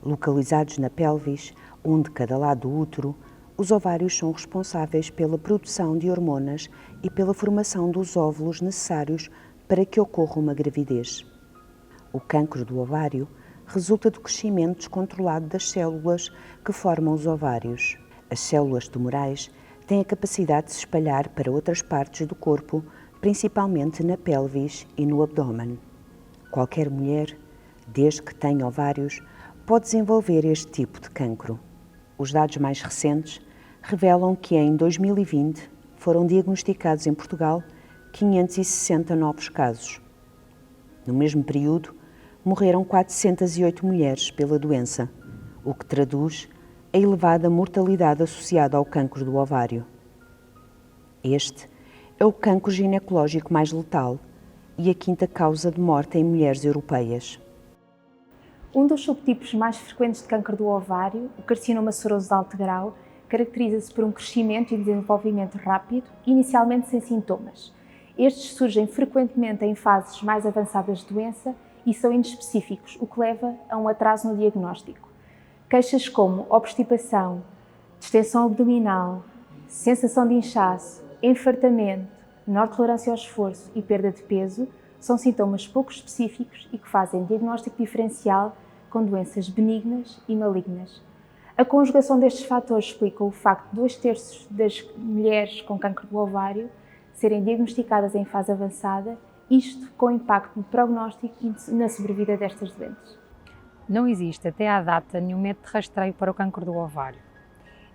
Localizados na pelvis, um de cada lado do útero, os ovários são responsáveis pela produção de hormonas e pela formação dos óvulos necessários para que ocorra uma gravidez. O cancro do ovário resulta do crescimento descontrolado das células que formam os ovários. As células tumorais têm a capacidade de se espalhar para outras partes do corpo, principalmente na pelvis e no abdômen. Qualquer mulher, desde que tenha ovários, pode desenvolver este tipo de cancro. Os dados mais recentes revelam que em 2020 foram diagnosticados em Portugal 560 novos casos. No mesmo período, morreram 408 mulheres pela doença, o que traduz a elevada mortalidade associada ao cancro do ovário. Este é o cancro ginecológico mais letal e a quinta causa de morte em mulheres europeias. Um dos subtipos mais frequentes de cancro do ovário, o carcinoma seroso de alto grau, caracteriza-se por um crescimento e desenvolvimento rápido, inicialmente sem sintomas. Estes surgem frequentemente em fases mais avançadas de doença e são inespecíficos, o que leva a um atraso no diagnóstico. Queixas como obstipação, distensão abdominal, sensação de inchaço, enfartamento, menor tolerância ao esforço e perda de peso são sintomas pouco específicos e que fazem diagnóstico diferencial com doenças benignas e malignas. A conjugação destes fatores explica o facto de 2/3 das mulheres com cancro do ovário serem diagnosticadas em fase avançada, isto com impacto no prognóstico e na sobrevida destas doentes. Não existe até à data nenhum método de rastreio para o cancro do ovário.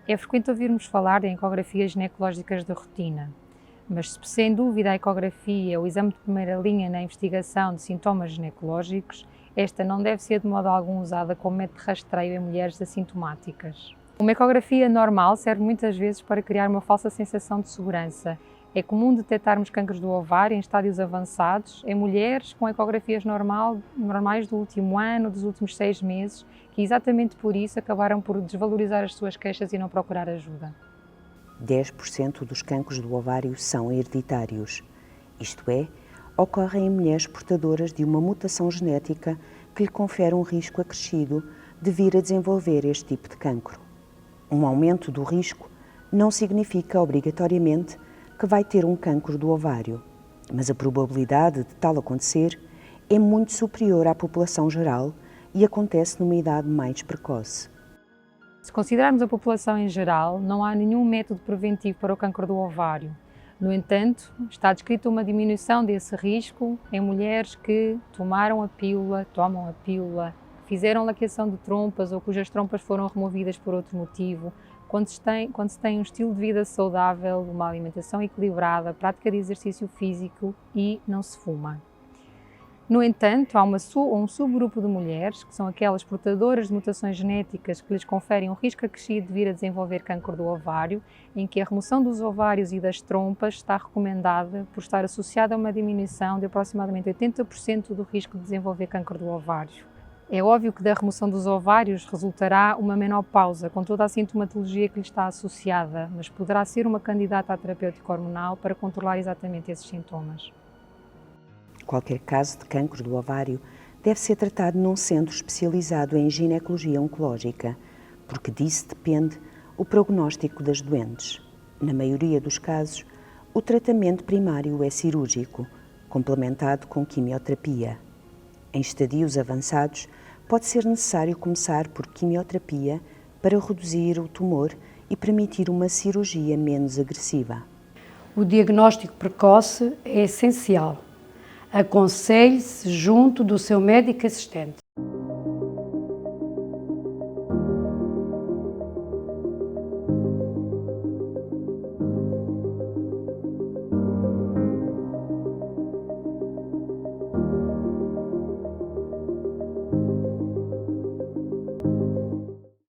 É frequente ouvirmos falar em ecografias ginecológicas de rotina, mas se sem dúvida a ecografia é o exame de primeira linha na investigação de sintomas ginecológicos, esta não deve ser de modo algum usada como método de rastreio em mulheres assintomáticas. Uma ecografia normal serve muitas vezes para criar uma falsa sensação de segurança. É comum detectarmos cancros do ovário em estádios avançados em mulheres com ecografias normais do último ano, dos últimos 6 meses, que exatamente por isso acabaram por desvalorizar as suas queixas e não procurar ajuda. 10% dos cancros do ovário são hereditários, isto é, ocorrem em mulheres portadoras de uma mutação genética que lhe confere um risco acrescido de vir a desenvolver este tipo de cancro. Um aumento do risco não significa obrigatoriamente que vai ter um cancro do ovário, mas a probabilidade de tal acontecer é muito superior à população geral e acontece numa idade mais precoce. Se considerarmos a população em geral, não há nenhum método preventivo para o cancro do ovário. No entanto, está descrita uma diminuição desse risco em mulheres que tomam a pílula, fizeram laqueação de trompas ou cujas trompas foram removidas por outro motivo, quando se tem um estilo de vida saudável, uma alimentação equilibrada, prática de exercício físico e não se fuma. No entanto, há um subgrupo de mulheres, que são aquelas portadoras de mutações genéticas que lhes conferem um risco acrescido de vir a desenvolver cancro do ovário, em que a remoção dos ovários e das trompas está recomendada por estar associada a uma diminuição de aproximadamente 80% do risco de desenvolver cancro do ovário. É óbvio que da remoção dos ovários resultará uma menopausa, com toda a sintomatologia que lhe está associada, mas poderá ser uma candidata à terapêutica hormonal para controlar exatamente esses sintomas. Qualquer caso de cancro do ovário deve ser tratado num centro especializado em ginecologia oncológica, porque disso depende o prognóstico das doentes. Na maioria dos casos, o tratamento primário é cirúrgico, complementado com quimioterapia. Em estadios avançados, pode ser necessário começar por quimioterapia para reduzir o tumor e permitir uma cirurgia menos agressiva. O diagnóstico precoce é essencial. Aconselhe-se junto do seu médico assistente.